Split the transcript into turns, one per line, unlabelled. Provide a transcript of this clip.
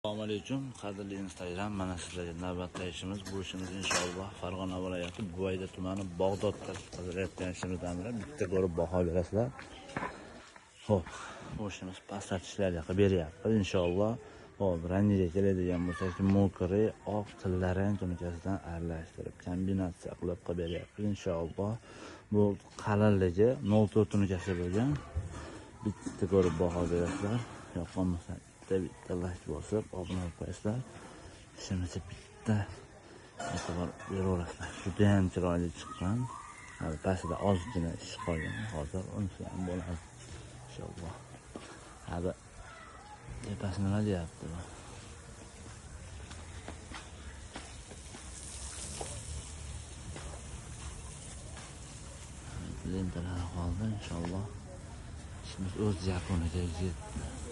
Assalomu alaykum, qadrli Instagram. Mana sizlarga navbatdagi ishimiz, bu ishimiz inshaalloh Farg'ona viloyati Buvayda tumani Bog'dodda qidirayotgan ishimizdan biri. Bitta ko'rib baho berasizlar. Xo'p, bu ishimiz pastlatishlarga qilib beryapmiz inshaalloh. Hop, rangiga keladigan bo'lsa, mokri, oq tillarang tunuchasidan aralashtirib kombinatsiya qilib beryapmiz inshaalloh. Bu qalinligi 0.4 tunuchasi bo'lgan. Bitta ko'rib baho berasizlar. Yoqqan bo'lsa bitta like bosib, obuna bo'lib qo'yasizlar. Ishimizni bitta e'tibor beraverasizlar. Juda ham chiroyli chiqqan. Hali pastida ozgina ish qolgan. Hozir unisi ham bo'ladi inshaalloh. Hali tepasi nima deyapti? Lentalari qoldi inshaalloh. Ishimiz o'z yakuniga yetdi.